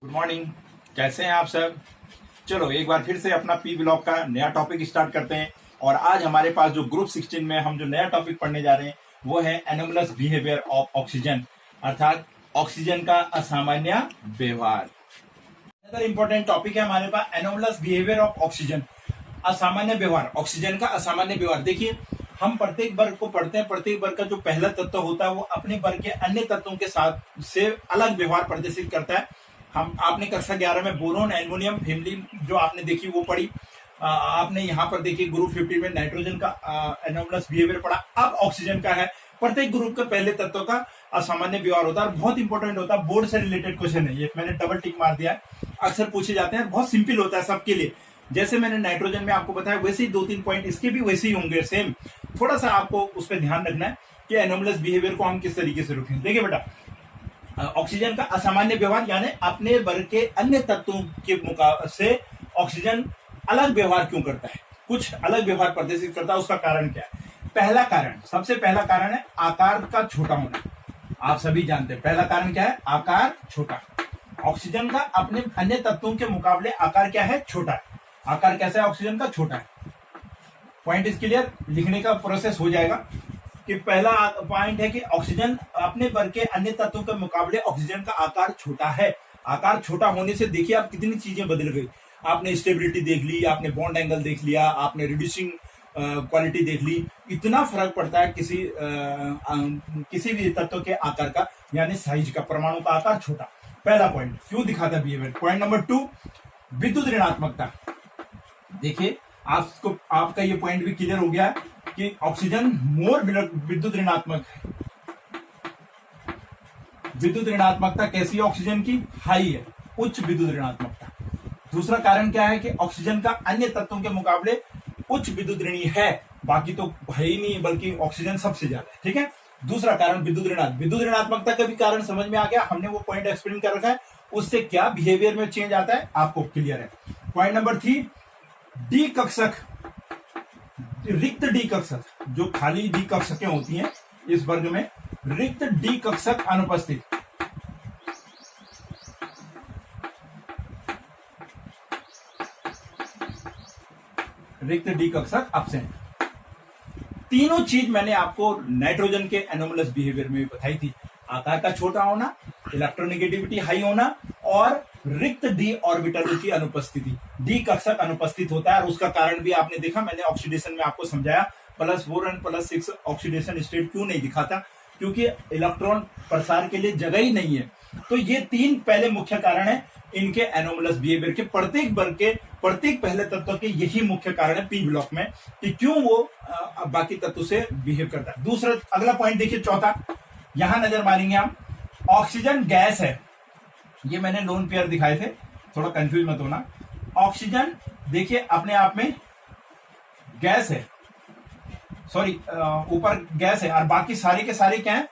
Good morning. कैसे हैं आप सब? चलो एक बार फिर से अपना पी ब्लॉक का नया टॉपिक स्टार्ट करते हैं। और आज हमारे पास जो ग्रुप 16 में हम जो नया टॉपिक पढ़ने जा रहे हैं वो है एनोमलस बिहेवियर ऑफ ऑक्सीजन, अर्थात ऑक्सीजन का असामान्य व्यवहार। इंपॉर्टेंट टॉपिक है हमारे पास एनोमलस बिहेवियर ऑफ ऑक्सीजन, असामान्य व्यवहार, ऑक्सीजन का असामान्य व्यवहार। देखिए, हम प्रत्येक वर्ग को पढ़ते हैं। प्रत्येक वर्ग का जो पहला तत्व होता है वो अपने वर्ग के अन्य तत्वों के साथ से अलग व्यवहार प्रदर्शित करता है। हम आपने कक्षा 11 में बोरोन, एल्युमिनियम, हेमलिन जो आपने देखी वो पढ़ी। आपने यहाँ पर देखी ग्रुप 15 में नाइट्रोजन का एनोमलस बिहेवियर पढ़ा। अब ऑक्सीजन का है। प्रत्येक ग्रुप के पहले तत्व का असामान्य व्यवहार होता है, बहुत इंपॉर्टेंट होता है। बोर्ड से रिलेटेड क्वेश्चन है ये, मैंने डबल टिक मार दिया है। अक्सर पूछे जाते हैं, बहुत सिंपल होता है सबके लिए। जैसे मैंने नाइट्रोजन में आपको बताया वैसे ही 2-3 पॉइंट इसके भी वैसे ही होंगे सेम। थोड़ा सा आपको उस पर ध्यान रखना है कि एनोमलस बिहेवियर को हम किस तरीके से रोकें। देखिए बेटा, ऑक्सीजन का असामान्य व्यवहार यानी अपने वर्ग के अन्य तत्वों के मुकाबले से ऑक्सीजन अलग व्यवहार क्यों करता है, कुछ अलग व्यवहार प्रदर्शित करता है। उसका कारण क्या है? पहला कारण, सबसे पहला कारण है आकार का छोटा होना। आप सभी जानते हैं पहला कारण क्या है? आकार छोटा। ऑक्सीजन का अपने अन्य तत्वों के मुकाबले आकार क्या है? छोटा है। आकार कैसा है? ऑक्सीजन का छोटा है। Point is clear? लिखने का प्रोसेस हो जाएगा कि पहला पॉइंट है कि ऑक्सीजन अपने वर्ग के अन्य तत्वों के मुकाबले ऑक्सीजन का आकार छोटा है। आकार छोटा होने से देखिए आप कितनी चीजें बदल गई। आपने स्टेबिलिटी देख ली, आपने बॉन्ड एंगल देख लिया, आपने रिड्यूसिंग क्वालिटी देख ली। इतना फर्क पड़ता है किसी भी तत्व के आकार का, यानी साइज का। परमाणु का आकार छोटा, पहला पॉइंट क्यों दिखाता है बिहेवियर। पॉइंट नंबर 2, विद्युत ऋणात्मकता। देखिए, आपका ये पॉइंट भी क्लियर हो गया कि ऑक्सीजन मोर विद्युत ऋणात्मक है। विद्युत ऋणात्मकता कैसी है ऑक्सीजन की? हाई है, उच्च विद्युत ऋणात्मकता। दूसरा कारण क्या है कि ऑक्सीजन का अन्य तत्वों के मुकाबले उच्च विद्युत ऋणी है। बाकी तो है ही नहीं, बल्कि ऑक्सीजन सबसे ज्यादा है। ठीक है, दूसरा कारण विद्युत ऋणात्मकता का भी कारण समझ में आ गया। हमने वो पॉइंट एक्सप्लेन कर रखा है, उससे क्या बिहेवियर में चेंज आता है आपको क्लियर है। पॉइंट नंबर 3, डी कक्षक, रिक्त डी कक्षक, जो खाली डी कक्षकें होती हैं इस वर्ग में, रिक्त डी कक्षक अनुपस्थित। रिक्त डी कक्षक एब्सेंट। तीनों चीज मैंने आपको नाइट्रोजन के एनोमलस बिहेवियर में भी बताई थी। आकार का छोटा होना, इलेक्ट्रोनेगेटिविटी हाई होना और रिक्त डी ऑर्बिटल की अनुपस्थिति। डी कक्षक अनुपस्थित होता है और उसका कारण भी आपने देखा, मैंने ऑक्सीडेशन में आपको समझाया। +4 और +6 ऑक्सीडेशन स्टेट क्यों नहीं दिखाता? क्योंकि इलेक्ट्रॉन प्रसार के लिए जगह ही नहीं है। तो ये 3 पहले मुख्य कारण है इनके एनोमलस बिहेवियर के। प्रत्येक वर्ग के प्रत्येक पहले तत्व के यही मुख्य कारण है पी ब्लॉक में कि क्यों वो बाकी तत्व से बिहेव करता है। दूसरा, अगला पॉइंट देखिए, चौथा, यहां नजर मारेंगे हम। ऑक्सीजन गैस है, ये मैंने लोन पेयर दिखाए थे, थोड़ा कंफ्यूज मत होना। ऑक्सीजन देखिए अपने आप में गैस है, सॉरी ऊपर गैस है और बाकी सारे के सारे क्या है?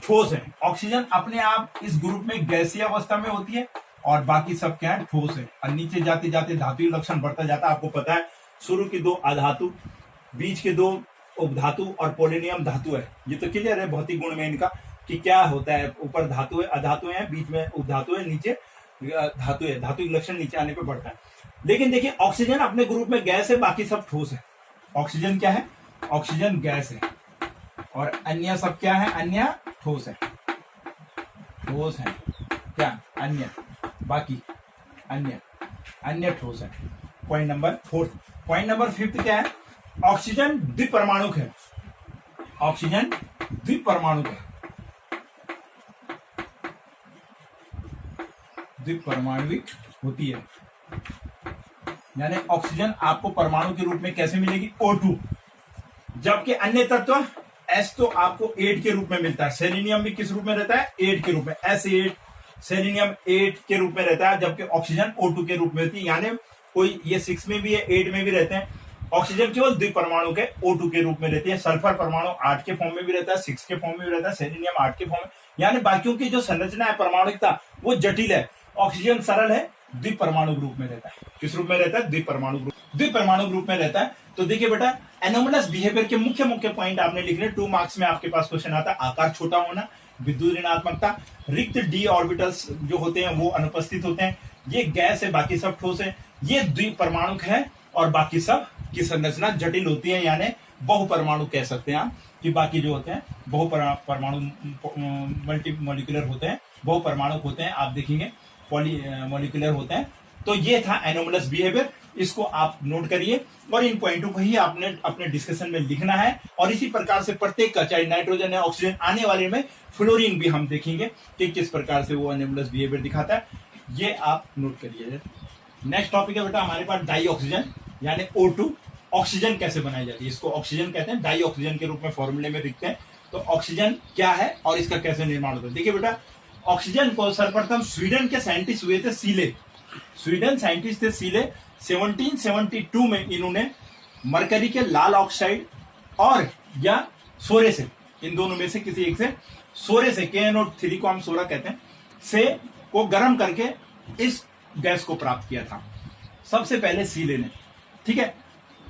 ठोस है। ऑक्सीजन अपने आप इस ग्रुप में गैसीय अवस्था में होती है और बाकी सब क्या है? ठोस है। और नीचे जाते जाते धातु लक्षण बढ़ता जाता है। आपको पता है शुरू की 2 अधातु, बीच के 2 उपधातु और पोलिनियम धातु है। ये तो क्लियर है भौतिक गुण में इनका कि क्या होता है। ऊपर धातु है, अधातु है, बीच में उपधातु है, नीचे धातु है। धातु लक्षण नीचे आने पे बढ़ता है। लेकिन देखिए, ऑक्सीजन अपने ग्रुप में गैस है, बाकी सब ठोस है। ऑक्सीजन क्या है? ऑक्सीजन गैस है और अन्य सब क्या है? अन्य ठोस है। ठोस है क्या? अन्य, बाकी अन्य ठोस है। Point number 4। पॉइंट नंबर 5 क्या है? ऑक्सीजन द्विपरमाणुक है। ऑक्सीजन द्विपरमाणुक है, द्विपरमाणुक होती है। यानी ऑक्सीजन आपको परमाणु के रूप में कैसे मिलेगी? O2। जबकि अन्य तत्व S तो आपको 8 के रूप में मिलता है। सेलेनियम भी किस रूप में रहता है? 8 के रूप में। S8, सेलेनियम 8 के रूप में रहता है, जबकि ऑक्सीजन O2 के रूप में होती है। यानी कोई ये 6 में भी है, 8 में भी रहते हैं। ऑक्सीजन केवल द्विपरमाणु के O2 के रूप में रहती है। सल्फर परमाणु 8 के फॉर्म में भी रहता है, 6 के फॉर्म में भी रहता है, सेलेनियम 8 के फॉर्म में। यानी बाकियों की जो संरचना है परमाणुकता वो जटिल है। ऑक्सीजन सरल है, द्विपरमाणु ग्रुप में रहता है। किस रूप में रहता है? द्विपरमाणु ग्रुप में रहता है। तो देखिए बेटा, एनोमलस बिहेवियर के मुख्य पॉइंट आपने लिख रहे। 2 मार्क्स में आपके पास क्वेश्चन आता है। आकार छोटा होना, विद्युत ऋणात्मकता, रिक्त डी ऑर्बिटल्स जो होते हैं वो अनुपस्थित होते हैं। ये गैस है, बाकी सब ठोस है। ये द्विपरमाणुक है और बाकी सब की संरचना जटिल होती है, यानी बहुपरमाणु कह सकते हैं आप कि बाकी जो होते हैं बहुपरमाणु मल्टी मॉलिक्यूलर होते हैं, बहुपरमाणुक होते हैं, आप देखेंगे पॉली मॉलिक्यूलर होते हैं। तो ये था एनोमलस बिहेवियर, इसको आप नोट करिए और इन पॉइंटों को ही आपने अपने डिस्कशन में लिखना है। और इसी प्रकार से प्रत्येक का, चाहे नाइट्रोजन या ऑक्सीजन, आने वाले में फ्लोरीन भी हम देखेंगे कि किस प्रकार से वो एनोमलस बिहेवियर दिखाता है, ये आप नोट करिए। नेक्स्ट टॉपिक है बेटा हमारे पास डाई ऑक्सीजन यानी O2। ऑक्सीजन कैसे बनाई जाती है, इसको ऑक्सीजन कहते हैं, डाई ऑक्सीजन के रूप में फॉर्मूले में लिखते हैं। तो ऑक्सीजन क्या है और इसका कैसे निर्माण होता है, देखिए बेटा ऑक्सीजन को सर्वप्रथम स्वीडन के साइंटिस्ट हुए थे सीले, स्वीडन साइंटिस्ट थे सीले। 1772 में इन्होंने मरकरी के लाल ऑक्साइड और या सोरे से, इन दोनों में से किसी एक से, सोरे से KNO3 को हम सोरा कहते हैं, से को गर्म करके इस गैस को प्राप्त किया था सबसे पहले सीले ने। ठीक है,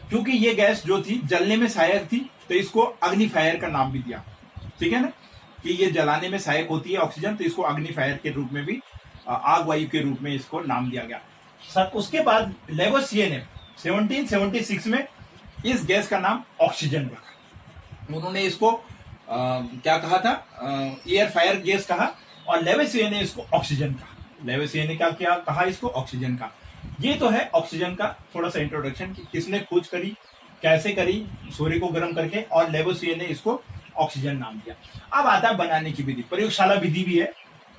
क्योंकि ये गैस जो थी जलने में सहायक थी तो इसको अग्निफायर का नाम भी दिया। ठीक है ना, कि ये जलाने में सहायक होती है ऑक्सीजन, तो इसको अग्निफायर के रूप में भी, आग वायु के रूप में इसको नाम दिया गया। सर उसके बाद लेवोसिये ने 1776 में इस गैस का नाम ऑक्सीजन रखा। उन्होंने इसको क्या कहा था, एयर फायर गैस कहा, और लेवोसिये ने इसको ऑक्सीजन कहा। लेवोसिये ने क्या कहा, इसको ऑक्सीजन का। ये तो है ऑक्सीजन का थोड़ा सा इंट्रोडक्शन कि किसने खोज करी, कैसे करी, सूर्य को गर्म करके, और लेवोसिये ने इसको ऑक्सीजन नाम दिया। अब आता है बनाने की विधि, प्रयोगशाला विधि भी है।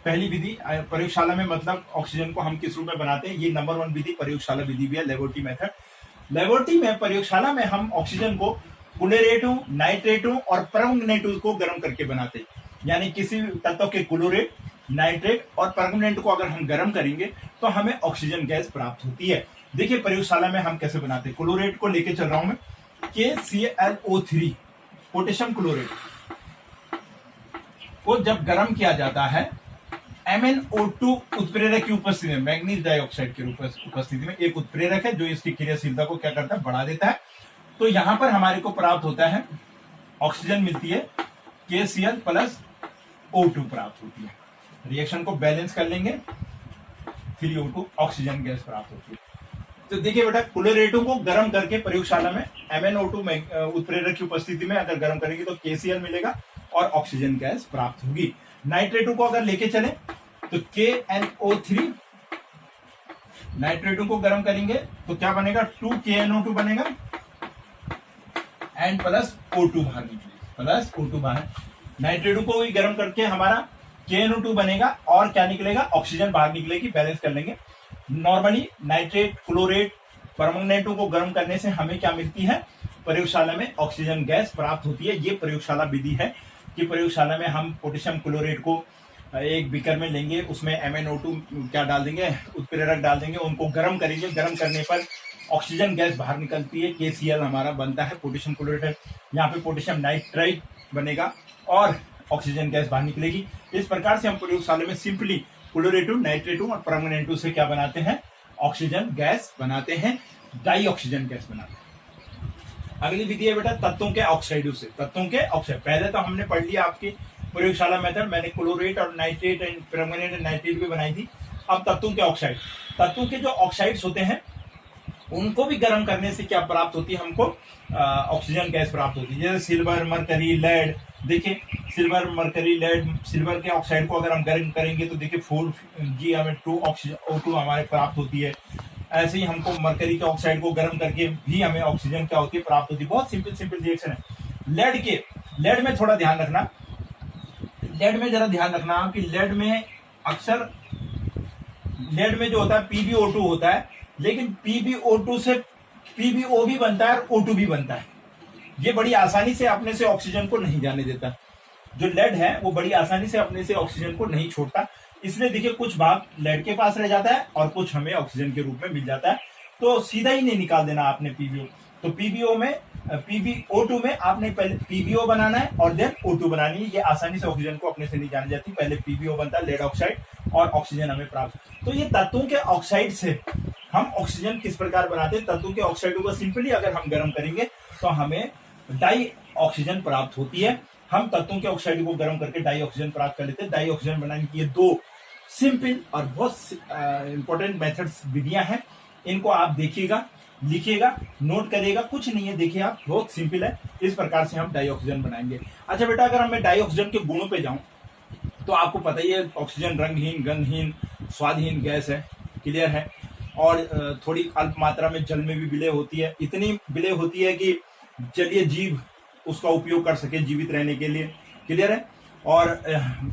पहली विधि प्रयोगशाला में, मतलब ऑक्सीजन को हम किस रूप में बनाते हैं, ये नंबर 1 विधि प्रयोगशाला विधि भी है, लेबोरेटरी मेथड। लेबोरेटरी में, प्रयोगशाला में हम ऑक्सीजन को क्लोरेटों, नाइट्रेटों और परमंगनेटों को गर्म करके बनाते हैं। यानी किसी तत्व के क्लोरेट, नाइट्रेट और परमंगनेट को अगर हम गर्म करेंगे तो हमें ऑक्सीजन गैस प्राप्त होती है। देखिए प्रयोगशाला में हम कैसे बनाते हैं। क्लोरेट को लेके चल रहा हूं मैं, KClO3 पोटेशियम क्लोरेट को जब गर्म किया जाता है MnO2 उत्प्रेरक की उपस्थिति में, मैग्नीज डाइऑक्साइड की उपस्थिति में, एक उत्प्रेरक है जो इसकी क्रियाशीलता को क्या करता है, बढ़ा देता है। तो यहां पर हमारे को प्राप्त होता है ऑक्सीजन मिलती है, KCl प्लस O2 प्राप्त होती है। रिएक्शन को बैलेंस कर लेंगे, 3O2 ऑक्सीजन गैस प्राप्त होती है। तो देखिए बेटा क्लोरेटों को गर्म करके प्रयोगशाला में MnO2 उत्प्रेरक की उपस्थिति में अगर गर्म करेंगे तो KCl मिलेगा और ऑक्सीजन गैस प्राप्त होगी। नाइट्रेटों को अगर लेके चले तो KNO3, नाइट्रेटों को गर्म करेंगे तो क्या बनेगा, 2KNO2 बनेगा, एंड प्लस O2 बाहर निकलेगा, प्लस O2 बाहर। नाइट्रेटों को भी गर्म करके हमारा KNO2 बनेगा और क्या निकलेगा, ऑक्सीजन बाहर निकलेगी। बैलेंस कर लेंगे। नॉर्मली नाइट्रेट, क्लोरेट, परमंगनेटों को गर्म करने से हमें क्या मिलती है, प्रयोगशाला में ऑक्सीजन गैस प्राप्त होती है। ये प्रयोगशाला विधि है कि प्रयोगशाला में हम पोटेशियम क्लोरेट को एक बीकर में लेंगे, उसमें MnO2 क्या डाल देंगे, उत्प्रेरक डाल देंगे, उनको गर्म करेंगे। गर्म करने पर ऑक्सीजन गैस बाहर निकलती है, KCl हमारा बनता है, पोटेशियम क्लोरेट है। यहाँ पे पोटेशियम नाइट्राइट बनेगा और ऑक्सीजन गैस बाहर निकलेगी। इस प्रकार से हम प्रयोगशाला में सिंपली क्लोरेटों, नाइट्रेटों और परमंगनेटों से क्या बनाते हैं, ऑक्सीजन गैस बनाते हैं, डाई ऑक्सीजन गैस बनाते हैं। अगली विधि है बेटा तत्वों के ऑक्साइडों से, तत्वों के ऑक्साइड। पहले तो हमने पढ़ लिया आपकी प्रयोगशाला मेथड, मैंने क्लोरेट और नाइट्रेट एंड परमंगनेट एंड नाइट्रेट भी बनाई थी। अब तत्वों के ऑक्साइड, तत्वों के जो ऑक्साइड्स होते हैं उनको भी गर्म करने से क्या प्राप्त होती है, हमको ऑक्सीजन गैस प्राप्त होती है। जैसे सिल्वर, मरकरी, लेड। देखिए सिल्वर, मरकरी, लेड, सिल्वर के ऑक्साइड को अगर हम गर्म करेंगे तो देखिए 4G हमें 2 O2 हमारे प्राप्त होती है। ऐसे ही हमको मरकरी के ऑक्साइड को गर्म करके भी हमें ऑक्सीजन क्या होती है, प्राप्त होती है। बहुत सिंपल रिएक्शन है। लेड में थोड़ा ध्यान रखना, लेड में जरा ध्यान रखना कि लेड में अक्सर, लेड में जो होता है PbO2 होता है, लेकिन PbO2 से PbO भी बनता है और O2 भी बनता है। ये बड़ी आसानी से अपने से ऑक्सीजन को नहीं जाने देता। जो लेड है वो बड़ी आसानी से अपने से ऑक्सीजन को नहीं छोड़ता, इसलिए देखिए कुछ भाग लेड के पास रह जाता है और कुछ हमें ऑक्सीजन के रूप में मिल जाता है। तो सीधा ही नहीं निकाल देना आपने PbO। तो PbO2 में आपने पहले PbO बनाना है और देन O2 बनानी है। ये आसानी से ऑक्सीजन को अपने से नहीं जाने जाती। पहले PbO बनता है, लेड ऑक्साइड, और ऑक्सीजन हमें प्राप्त। तो ये तत्वों के ऑक्साइड से हम ऑक्सीजन किस प्रकार बनाते हैं, तत्वों के ऑक्साइडों को सिंपली अगर हम गर्म करेंगे तो हमें डाई ऑक्सीजन प्राप्त होती है। हम तत्वों के ऑक्साइड को गर्म करके डाई ऑक्सीजन प्राप्त कर लेते हैं। डाई ऑक्सीजन बनाने की ये दो सिंपल और बहुत इंपॉर्टेंट मेथड्स विधियां हैं। इनको आप देखिएगा, लिखिएगा, नोट करिएगा, कुछ नहीं है, देखिए आप, बहुत सिंपल है। इस प्रकार से हम डाई ऑक्सीजन बनाएंगे। अच्छा बेटा, अगर मैं डाई ऑक्सीजन के गुणों पे जाऊं तो आपको पता ही है ऑक्सीजन रंगहीन, गंधहीन, स्वादहीन गैस है, क्लियर है। और थोड़ी अल्प मात्रा में जल में भी विलय होती है। इतनी विलय होती है कि जलीय जीव उसका उपयोग कर सके जीवित रहने के लिए, क्लियर है। और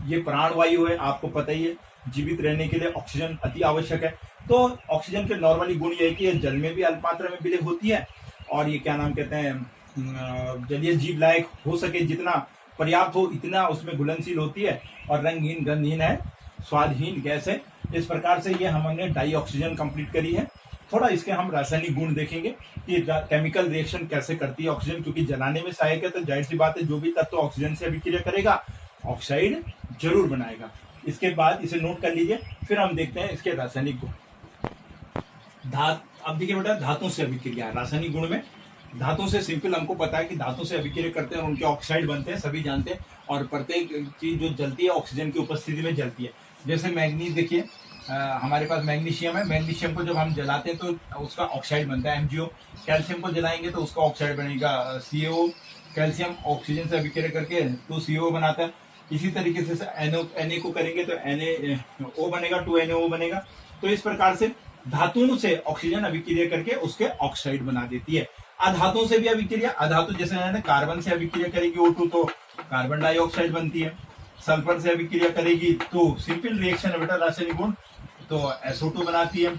ये प्राणवायु है, आपको पता ही है, जीवित रहने के लिए ऑक्सीजन अति आवश्यक है। तो ऑक्सीजन के नॉर्मली गुण ये है कि ये जल में भी अल्प मात्रा में विलय होती है, और ये क्या नाम कहते हैं, जलीय जीव लायक हो सके जितना पर्याप्त हो इतना उसमें घुलनशील होती है, और रंगहीन, गंधहीन है, स्वादहीन गैस है। इस प्रकार से ये हमने डाई ऑक्सीजन कंप्लीट करी है। थोड़ा इसके हम रासायनिक गुण देखेंगे कि केमिकल रिएक्शन कैसे करती है ऑक्सीजन, क्योंकि जलाने में सहायक है, तो जाहिर सी बात है जो भी तत्व ऑक्सीजन से अभिक्रिया करेगा ऑक्साइड जरूर बनाएगा। इसके बाद इसे नोट कर लीजिए, फिर हम देखते हैं इसके रासायनिक गुण। अब देखिए बेटा, धातु से अभिक्रिया, रासायनिक गुण में धातु से सिंपल हमको पता है कि धातु से अभिक्रिया करते हैं और उनके ऑक्साइड बनते हैं, सभी जानते हैं। और प्रत्येक चीज जो जलती है ऑक्सीजन की उपस्थिति में जलती है। जैसे मैग्नीज देखिए, हमारे पास मैग्नीशियम है, मैग्नीशियम को जब हम जलाते हैं तो उसका ऑक्साइड बनता है MgO। कैल्शियम को जलाएंगे तो उसका ऑक्साइड बनेगा CaO। कैल्शियम ऑक्सीजन से अभिक्रिया करके 2CO बनाता है। इसी तरीके से Na को करेंगे तो NaO बनेगा, 2NaO बनेगा। तो इस प्रकार से धातुओं से ऑक्सीजन अभिक्रिया करके उसके ऑक्साइड बना देती है। अधातुओं से भी अभिक्रिया, अधातु जैसे कार्बन से अभिक्रिया करेगी O2 तो कार्बन डाइऑक्साइड बनती है। सल्फर से अभिक्रिया करेगी तो सिंपल रिएक्शन है बेटा, रासायनिक गुण, तो SO2 बनाती है,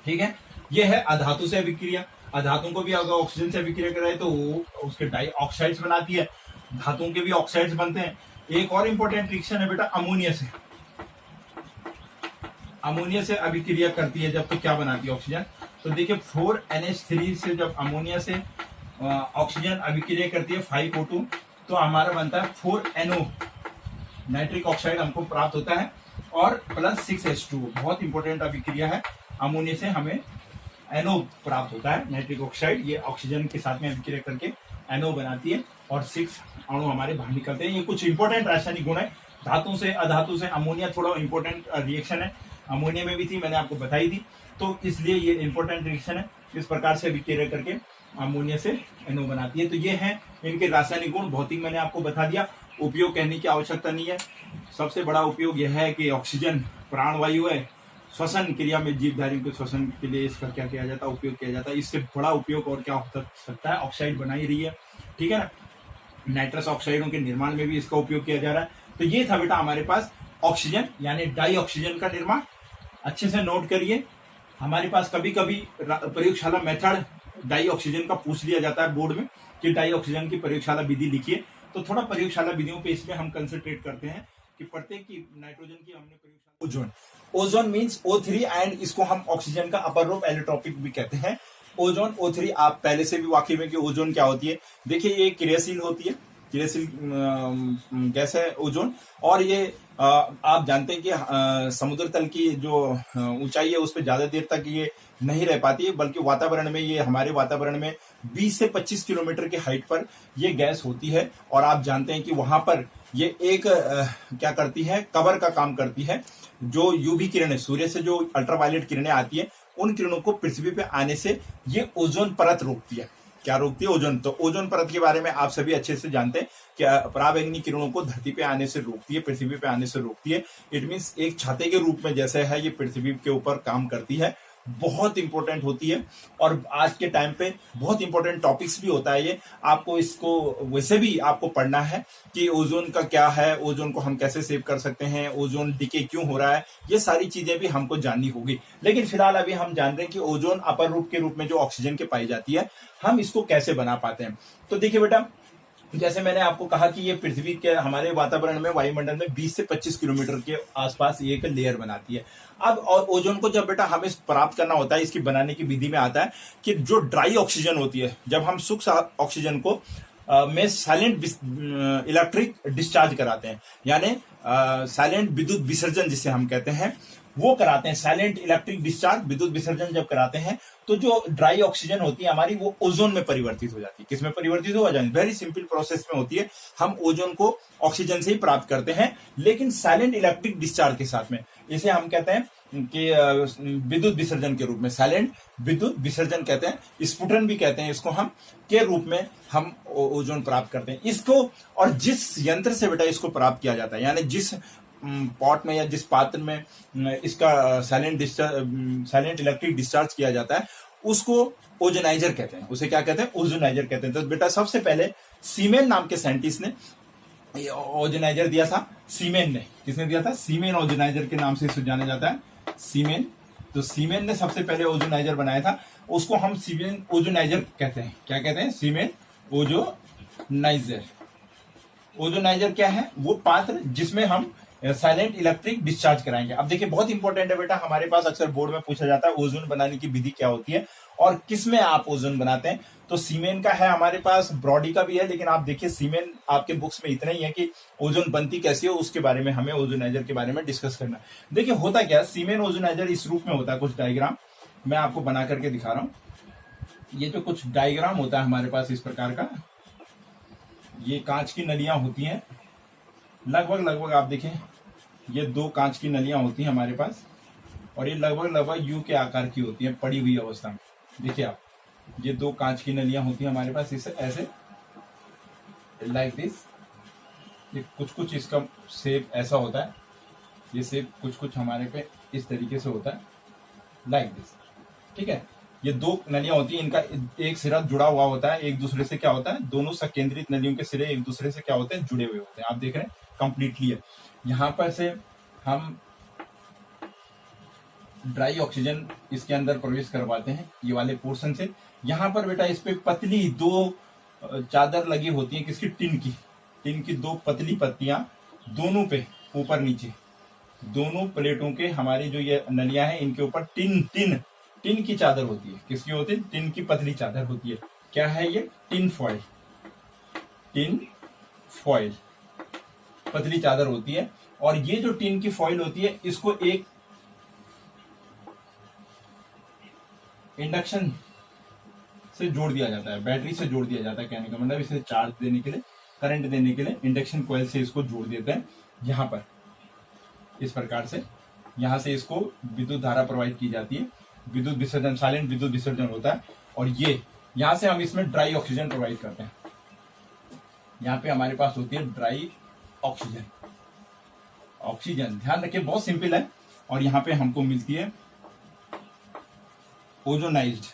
ठीक है। ये है अधातु से अभिक्रिया। अधातुओं को भी अगर ऑक्सीजन से अभिक्रिया कराए तो वो उसके डाइऑक्साइड्स बनाती है। धातुओं के भी ऑक्साइड्स बनते हैं। एक और इंपॉर्टेंट रिएक्शन है बेटा अमोनिया से। अमोनिया से अभिक्रिया करती है जब, तो क्या बनाती है ऑक्सीजन, तो देखिए 4NH3 से जब अमोनिया से ऑक्सीजन अभिक्रिया करती है 5O2 तो हमारा बनता है 4NO, नाइट्रिक ऑक्साइड हमको प्राप्त होता है, और प्लस 6H2। बहुत इंपॉर्टेंट अभिक्रिया है। अमोनिया से हमें NO प्राप्त होता है, नाइट्रिक ऑक्साइड। ये ऑक्सीजन के साथ में अभिक्रिया करके NO बनाती है और 6 अणु हमारे बाहर निकलते हैं। ये कुछ इंपॉर्टेंट रासायनिक गुण है। धातु से अधातु से अमोनिया थोड़ा इंपॉर्टेंट रिएक्शन है, अमोनिया में भी थी, मैंने आपको बताई थी, तो इसलिए ये इंपॉर्टेंट रिएक्शन है। इस प्रकार से अभिक्रिया करके अमोनिया से NO बनाती है। तो ये है इनके रासायनिक गुण। भौतिक मैंने आपको बता दिया, उपयोग कहने की आवश्यकता नहीं है। सबसे बड़ा उपयोग यह है कि ऑक्सीजन प्राणवायु है, श्वसन क्रिया में जीवधारियों के श्वसन के लिए इसका क्या किया जाता है, उपयोग किया जाता है। इससे बड़ा उपयोग और क्या हो सकता है, ऑक्साइड बनाई रही है, ठीक है ना। नाइट्रस ऑक्साइडों के निर्माण में भी इसका उपयोग किया जा रहा है। तो ये था बेटा हमारे पास ऑक्सीजन यानी डाई ऑक्सीजन का निर्माण। अच्छे से नोट करिए, हमारे पास कभी कभी प्रयोगशाला मेथड डाई ऑक्सीजन का पूछ लिया जाता है बोर्ड में कि डाई ऑक्सीजन की प्रयोगशाला विधि लिखिए। तो थोड़ा प्रयोगशाला विधियों पे इसमें हम कंसंट्रेट करते हैं कि प्रत्येक की नाइट्रोजन की हमने प्रयोगशाला। Ozone, ozone means O3 and इसको हम ऑक्सीजन का अपर रूप एलोट्रोपिक भी कहते हैं। ओजोन O3 आप पहले से भी वाकिफ में कि ओजोन क्या होती है। देखिए ये क्रियाशील होती है, क्रियाशील गैस है ओजोन। और ये आप जानते हैं कि समुद्र तल की जो ऊंचाई है उस पर ज्यादा देर तक ये नहीं रह पाती है, बल्कि वातावरण में, ये हमारे वातावरण में 20 से 25 किलोमीटर की हाइट पर ये गैस होती है। और आप जानते हैं कि वहां पर ये एक क्या करती है, कवर का काम करती है। जो यूवी किरणें, सूर्य से जो अल्ट्रावायलेट किरणें आती है, उन किरणों को पृथ्वी पे आने से ये ओजोन परत रोकती है। क्या रोकती है? ओजोन। तो ओजोन परत के बारे में आप सभी अच्छे से जानते हैं कि पराबैंगनी किरणों को धरती पे आने से रोकती है, पृथ्वी पे आने से रोकती है। इट मीन्स एक छाते के रूप में जैसे है ये पृथ्वी के ऊपर काम करती है, बहुत इंपॉर्टेंट होती है। और आज के टाइम पे बहुत इंपॉर्टेंट टॉपिक्स भी होता है ये। आपको इसको वैसे भी आपको पढ़ना है कि ओजोन का क्या है, ओजोन को हम कैसे सेव कर सकते हैं, ओजोन डिके क्यों हो रहा है, ये सारी चीजें भी हमको जाननी होगी। लेकिन फिलहाल अभी हम जान रहे हैं कि ओजोन अपर रूप के रूप में जो ऑक्सीजन के पाई जाती है, हम इसको कैसे बना पाते हैं। तो देखिए बेटा, जैसे मैंने आपको कहा कि ये पृथ्वी के हमारे वातावरण में, वायुमंडल में 20 से 25 किलोमीटर के आसपास ये एक लेयर बनाती है। अब और ओजोन को जब बेटा हमें प्राप्त करना होता है, इसकी बनाने की विधि में आता है कि जो ड्राई ऑक्सीजन होती है, जब हम शुष्क ऑक्सीजन को में साइलेंट इलेक्ट्रिक डिस्चार्ज कराते हैं, यानी साइलेंट विद्युत विसर्जन जिसे हम कहते हैं, वो कराते हैं साइलेंट इलेक्ट्रिक डिस्चार्ज, विद्युत विसर्जन जब कराते हैं तो जो ड्राई ऑक्सीजन होती है हमारी वो ओजोन में परिवर्तित हो जाती है। किसमें परिवर्तित हो जाती है? वेरी सिंपल प्रोसेस में होती है, हम ओजोन को ऑक्सीजन से ही प्राप्त करते हैं, लेकिन साइलेंट इलेक्ट्रिक डिस्चार्ज के साथ में। इसे हम कहते हैं कि विद्युत विसर्जन के रूप में, साइलेंट विद्युत विसर्जन कहते हैं, स्फुटन भी कहते हैं इसको हम, के रूप में हम ओजोन प्राप्त करते हैं इसको। और जिस यंत्र से बेटा इसको प्राप्त किया जाता है, यानी जिस पॉट में या जिस पात्र में इसका साइलेंट इलेक्ट्रिक डिस्चार्ज किया जाता है, उसको ओजोनाइजर कहते हैं। उसे क्या कहते हैं? ओजोनाइजर कहते हैं। तो बेटा सबसे पहले सीमेन नाम के साइंटिस्ट ने ओजोनाइजर दिया था। सीमेन ने, किसने दिया था? सीमेन ओजोनाइजर के नाम से इसे जाना जाता है, सीमेन। तो सीमेन ने सबसे पहले ओजोनाइजर बनाया था, उसको हम सीमेन ओजोनाइजर कहते हैं। क्या कहते हैं? सीमेन ओजोनाइजर। ओजोनाइजर क्या है? वो पात्र जिसमें हम साइलेंट इलेक्ट्रिक डिस्चार्ज कराएंगे। अब देखिए बहुत इंपॉर्टेंट है बेटा, हमारे पास अक्सर बोर्ड में पूछा जाता है ओजोन बनाने की विधि क्या होती है और किसमें आप ओजोन बनाते हैं। तो सीमेन का है हमारे पास, ब्रॉडी का भी है, लेकिन आप देखिए सीमेन आपके बुक्स में इतना ही है कि ओजोन बनती कैसी हो उसके बारे में हमें ओजोनाइजर के बारे में डिस्कस करना। देखिए होता क्या, सीमेन ओजोनाइजर इस रूप में होता है। कुछ डायग्राम मैं आपको बना करके दिखा रहा हूं। ये जो कुछ डायग्राम होता है हमारे पास इस प्रकार का, ये कांच की नलियां होती हैं, लगभग आप देखें ये 2 कांच की नलियां होती हैं हमारे पास, और ये लगभग यू के आकार की होती हैं पड़ी हुई अवस्था में। देखिए आप, ये 2 कांच की नलियां होती हैं हमारे पास, इसे ऐसे लाइक दिस। ये कुछ इसका शेप ऐसा होता है, ये शेप कुछ हमारे पे इस तरीके से होता है, लाइक दिस। ठीक है, ये 2 नलियां होती हैं, इनका एक सिरा जुड़ा हुआ होता है एक दूसरे से। क्या होता है? दोनों संकेंद्रित नलियों के सिरे एक दूसरे से क्या होते हैं? जुड़े हुए होते हैं। आप देख रहे हैं कंप्लीटली है। यहां पर से हम ड्राई ऑक्सीजन इसके अंदर प्रवेश करवाते हैं, ये वाले पोर्शन से। यहां पर बेटा इस पे पतली 2 चादर लगी होती है, किसकी? टिन की 2 पतली पत्तियां, दोनों पे ऊपर नीचे, दोनों प्लेटों के हमारी जो ये नलियां हैं इनके ऊपर टिन की चादर होती है। किसकी होती है? टिन की पतली चादर होती है। क्या है ये? टिन फॉइल पतली चादर होती है। और ये जो टिन की फॉइल होती है इसको एक इंडक्शन से जोड़ दिया जाता है, बैटरी से जोड़ दिया जाता है। कहने का मतलब इसे चार्ज देने के लिए, करंट देने के लिए इंडक्शन कॉइल से इसको जोड़ देते हैं। यहां पर इस प्रकार से यहां से इसको विद्युत धारा प्रवाहित की जाती है, विद्युत विसर्जन, साइलेंट विद्युत विसर्जन होता है। और ये यहां से हम इसमें ड्राई ऑक्सीजन प्रोवाइड करते हैं। यहां पे हमारे पास होती है ड्राई ऑक्सीजन, ध्यान रखिए बहुत सिंपल है। और यहां पे हमको मिलती है ओजोनाइज्ड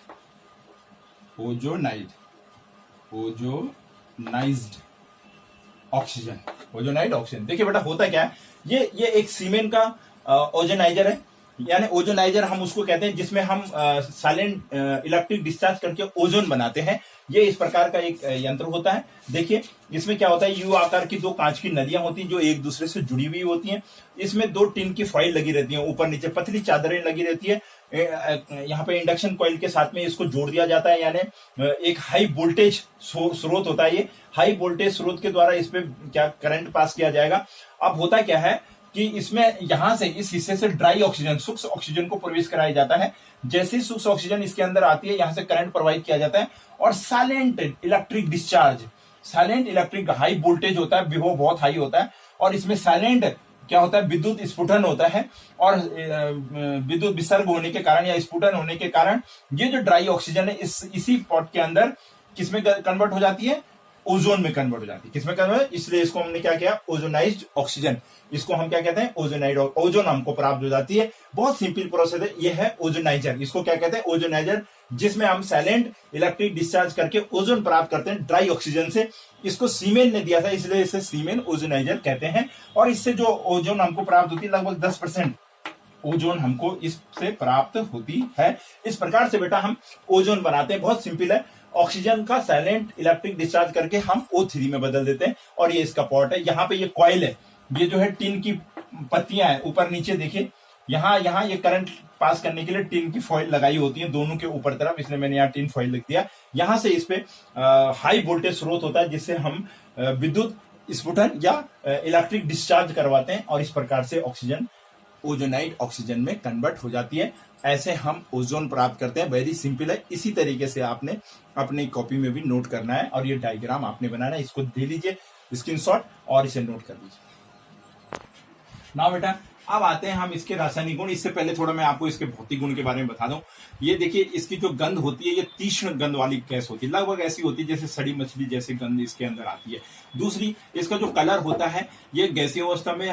ऑक्सीजन, ओजोनाइज्ड ऑक्सीजन। देखिए बेटा होता क्या है, ये एक सीमेन का ओजोनाइजर है, यानी ओजोनाइजर हम उसको कहते हैं जिसमें हम साइलेंट इलेक्ट्रिक डिस्चार्ज करके ओजोन बनाते हैं। ये इस प्रकार का एक यंत्र होता है। देखिए इसमें क्या होता है, यू आकार की 2 कांच की नलियां होती हैं जो एक दूसरे से जुड़ी हुई होती हैं। इसमें 2 टिन की फॉइल लगी रहती है, ऊपर नीचे पतली चादरें लगी रहती है। यहाँ पे इंडक्शन कॉइल के साथ में इसको जोड़ दिया जाता है, यानी एक हाई वोल्टेज स्रोत होता है। ये हाई वोल्टेज स्रोत के द्वारा इस पे क्या करंट पास किया जाएगा। अब होता क्या है कि इसमें यहां से इस हिस्से से ड्राई ऑक्सीजन, सूक्ष्म ऑक्सीजन को प्रवेश कराया जाता है। जैसे ही सूक्ष्म ऑक्सीजन इसके अंदर आती है, यहां से करंट प्रवाहित किया जाता है और silent electric discharge, silent electric high voltage होता है, विभव बहुत हाई होता है। और इसमें साइलेंट क्या होता है, विद्युत स्फुटन होता है। और विद्युत विसर्ग होने के कारण या स्फुटन होने के कारण ये जो ड्राई ऑक्सीजन है इसी पॉट के अंदर किसमें कन्वर्ट हो जाती है? ओजोन में कन्वर्ट हो जाती है। किसमें कन्वर्ट? इसलिए इसको हमने क्या किया? Ozonised oxygen. इसको हम क्या कहते हैं? ओजोनाइड, ओजोन हमको प्राप्त हो जाती है। बहुत सिंपल प्रोसेस है। ये है ओजोनाइजर। इसको क्या कहते हैं? ओजोनाइजर, जिसमें हम साइलेंट इलेक्ट्रिक डिस्चार्ज करके ओजोन प्राप्त करते हैं ड्राई ऑक्सीजन से। इसको सीमेन ने दिया था, इसलिए इसे सीमेन ओजोनाइजर कहते हैं। और इससे जो ओजोन हमको प्राप्त होती है, लगभग 10% ओजोन हमको इससे प्राप्त होती है। इस प्रकार से बेटा हम ओजोन बनाते हैं। बहुत सिंपल है। ऑक्सीजन का साइलेंट इलेक्ट्रिक डिस्चार्ज करके हम O3 में बदल देते हैं। और ये इसका पॉट है। यहाँ पे ये कॉइल है, ये जो है टिन की पत्तियां हैं, ऊपर नीचे देखिए। यहाँ ये करंट पास करने के लिए टिन की फॉइल लगाई होती है दोनों के ऊपर तरफ, इसलिए मैंने यहाँ टिन फॉइल लिख दिया। यहाँ से इस पे हाई वोल्टेज स्रोत होता है, जिससे हम विद्युत स्फुटन या इलेक्ट्रिक डिस्चार्ज करवाते हैं और इस प्रकार से ऑक्सीजन ओजोनाइड ऑक्सीजन में कन्वर्ट हो जाती है। ऐसे हम ओजोन प्राप्त करते हैं। वेरी सिंपल है। इसी तरीके से आपने अपनी कॉपी में भी नोट करना है और ये डायग्राम आपने बनाना है। इसको दे लीजिए स्क्रीनशॉट और इसे नोट कर लीजिए। ना बेटा अब आते हैं हम इसके रासायनिक गुण। इससे पहले थोड़ा मैं आपको इसके भौतिक गुण के बारे में बता दूं। ये देखिए इसकी जो गंध होती है ये तीक्ष्ण गंध वाली गैस होती है, लगभग ऐसी होती है जैसे सड़ी मछली जैसी गंध इसके अंदर आती है। दूसरी, इसका जो कलर होता है ये गैसीय अवस्था में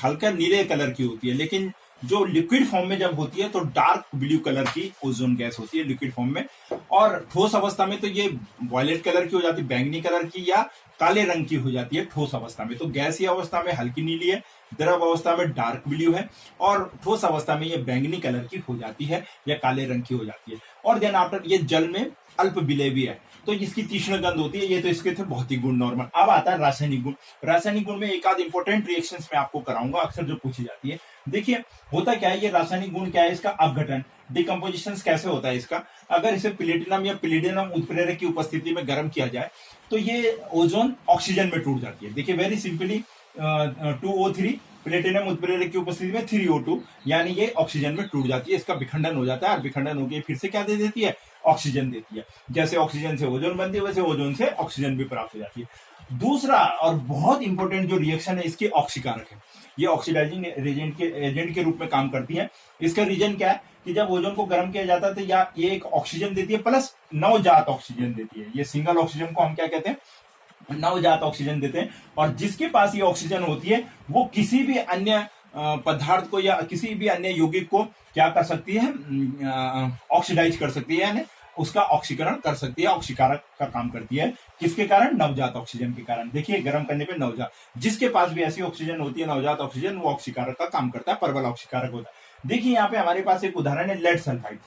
हल्का नीले कलर की होती है, लेकिन जो लिक्विड फॉर्म में जब होती है तो डार्क ब्लू कलर की ओजोन गैस होती है लिक्विड फॉर्म में। और ठोस अवस्था में तो ये वॉयलेट कलर की हो जाती है, बैंगनी कलर की या काले रंग की हो जाती है ठोस अवस्था में। तो गैसीय अवस्था में हल्की नीली है, द्रव अवस्था में डार्क ब्लू है और ठोस अवस्था में ये बैंगनी कलर की हो जाती है या काले रंग की हो जाती है। और देन आफ्टर ये जल में अल्प विलेय भी है, तो इसकी तीक्ष्ण गंध होती है। ये तो इसके थे भौतिक गुण नॉर्मल। अब आता है रासायनिक गुण। रासायनिक गुण में एक आध इंपॉर्टेंट रिएक्शंस में आपको कराऊंगा, अक्सर जो पूछी जाती है। देखिए होता क्या है, ये रासायनिक गुण क्या है, इसका अपघटन डिकम्पोजिशन कैसे होता है इसका। अगर इसे प्लेटिनम या प्लेटिनम उत्प्रेरक की उपस्थिति में गर्म किया जाए तो ये ओजोन ऑक्सीजन में टूट जाती है। देखिए वेरी सिंपली 2O3 प्लेटिनम उत्प्रेरक की उपस्थिति में 3O2 यानी ये ऑक्सीजन में टूट जाती है। इसका विखंडन हो जाता है और विखंडन होकर फिर से क्या दे देती है, ऑक्सीजन देती है। जैसे ऑक्सीजन से ओजोन बनती है वैसे ओजोन से ऑक्सीजन भी प्राप्त हो जाती है। दूसरा और बहुत इंपॉर्टेंट जो रिएक्शन है इसके ऑक्सीकारक है। ये ऑक्सीडाइजिंग एजेंट के रूप में काम करती है। इसका रीजन क्या है कि जब ओजोन को गर्म किया जाता है तो या ये एक ऑक्सीजन देती है प्लस नवजात ऑक्सीजन देती है। ये सिंगल ऑक्सीजन को हम क्या कहते हैं, नवजात ऑक्सीजन देते हैं। और जिसके पास ये ऑक्सीजन होती है वो किसी भी अन्य पदार्थ को या किसी भी अन्य यौगिक को क्या कर सकती है, ऑक्सीडाइज कर सकती है, यानी उसका ऑक्सीकरण कर सकती है, ऑक्सीकारक का काम करती है। किसके कारण, नवजात ऑक्सीजन के कारण। देखिए गर्म करने पे नवजात, जिसके पास भी ऐसी ऑक्सीजन होती है नवजात ऑक्सीजन, वो ऑक्सीकारक का काम करता है, प्रबल ऑक्सीकारक होता है। देखिए यहाँ पे हमारे पास एक उदाहरण है लेड सल्फाइड।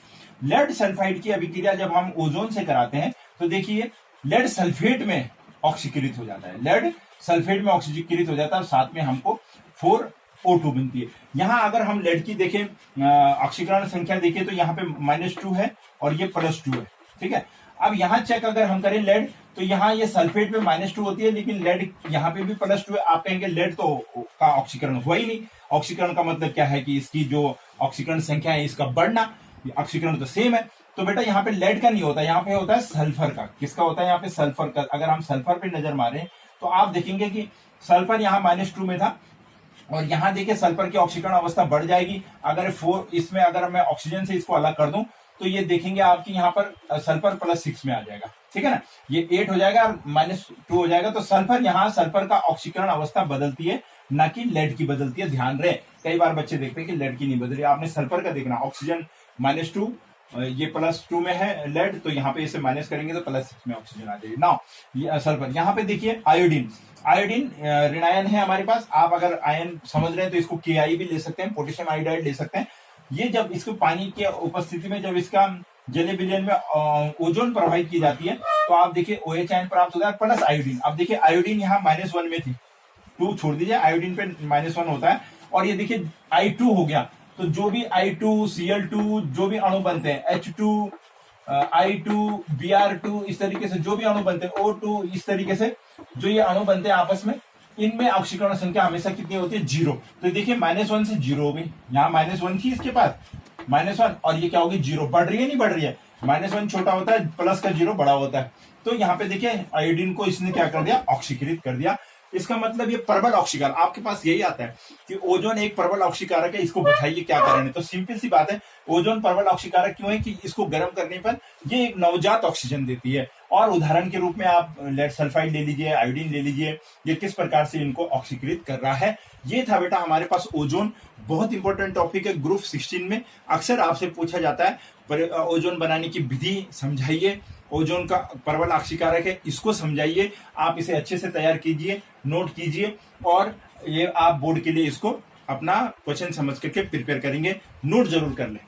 लेड सल्फाइड की अभिक्रिया जब हम ओजोन से कराते हैं तो देखिए लेड सल्फेट में ऑक्सीकृत हो जाता है, लेड सल्फेट में ऑक्सीकृत हो जाता है और साथ में हमको 4O2 बनती है। यहां अगर हम लेड की देखें ऑक्सीकरण संख्या देखें तो यहाँ पे -2 है और ये +2 है, ठीक है। अब यहाँ चेक अगर हम करें लेड तो यहाँ ये सल्फेट में -2 होती है लेकिन लेड यहाँ पे भी +2 है। आप कहेंगे लेड तो का ऑक्सीकरण हुआ ही नहीं। ऑक्सीकरण का मतलब क्या है कि इसकी जो ऑक्सीकरण संख्या है इसका बढ़ना, ऑक्सीकरण तो सेम है। तो बेटा यहाँ पे लेड का नहीं होता, यहाँ पे होता है सल्फर का। किसका होता है यहाँ पे, सल्फर का। अगर हम सल्फर पे नजर मारें तो आप देखेंगे कि सल्फर यहाँ -2 में था और यहाँ देखिए सल्फर की ऑक्सीकरण अवस्था बढ़ जाएगी। अगर 4 इसमें अगर मैं ऑक्सीजन से इसको अलग कर दूं तो ये देखेंगे आपकी यहाँ पर सल्फर +6 में आ जाएगा, ठीक है ना। ये 8 हो जाएगा और -2 हो जाएगा। तो सल्फर यहाँ सल्फर का ऑक्सीकरण अवस्था बदलती है, ना कि लेड की बदलती है। ध्यान रहे, कई बार बच्चे देखते हैं कि लेड की नहीं बदल रही। आपने सल्फर का देखना, ऑक्सीजन -2, ये +2 में है लेड, तो यहाँ पे इसे माइनस करेंगे तो +6 में ऑक्सीजन आ जाएगी। नाउ ये सल्फर, यहाँ पे देखिए आयोडीन। आयोडीन ऋण आयन है हमारे पास। आप अगर आयन समझ रहे हैं तो इसको Ki भी ले सकते हैं, पोटेशियम आयोडाइड ले सकते हैं। ये जब इसको पानी की उपस्थिति में जब इसका जलीय विलयन में ओजोन प्रवाहित की जाती है तो आप देखिए OH आयन प्राप्त होता है प्लस आयोडीन। अब देखिए आयोडीन यहाँ -1 में थी, 2 छोड़ दीजिए, आयोडीन पे -1 होता है। और ये देखिए I2 हो गया, तो जो भी I2 Cl2 जो भी अणु बनते हैं, H2 I2 Br2 इस तरीके से जो भी अणु बनते हैं, O2 इस तरीके से जो ये अणु बनते हैं आपस में, इनमें ऑक्सीकरण संख्या हमेशा कितनी होती है, 0। तो देखिए -1 से 0 हो गई। यहाँ -1 थी इसके पास, -1, और ये क्या होगी 0। बढ़ रही है नहीं बढ़ रही है, -1 छोटा होता है, प्लस का 0 बड़ा होता है। तो यहाँ पे देखिए आयोडीन को इसने क्या कर दिया, ऑक्सीकृत कर दिया। इसका मतलब ये प्रबल ऑक्सीकारक, आपके पास यही आता है कि ओजोन एक प्रबल ऑक्सीकारक है, इसको बताइए क्या कारण है। तो सिंपल सी बात है, ओजोन प्रबल ऑक्सीकारक क्यों है कि इसको गर्म करने पर ये एक नवजात ऑक्सीजन देती है। और उदाहरण के रूप में आप लेड सल्फाइड ले लीजिए, आयोडीन ले लीजिए, ये किस प्रकार से इनको ऑक्सीकृत कर रहा है। ये था बेटा हमारे पास ओजोन। बहुत इंपॉर्टेंट टॉपिक है, ग्रुप 16 में अक्सर आपसे पूछा जाता है ओजोन बनाने की विधि समझाइए, ओजोन का प्रबल ऑक्सीकारक है इसको समझाइए। आप इसे अच्छे से तैयार कीजिए, नोट कीजिए और ये आप बोर्ड के लिए इसको अपना क्वेश्चन समझ करके प्रिपेयर करेंगे। नोट जरूर कर लें।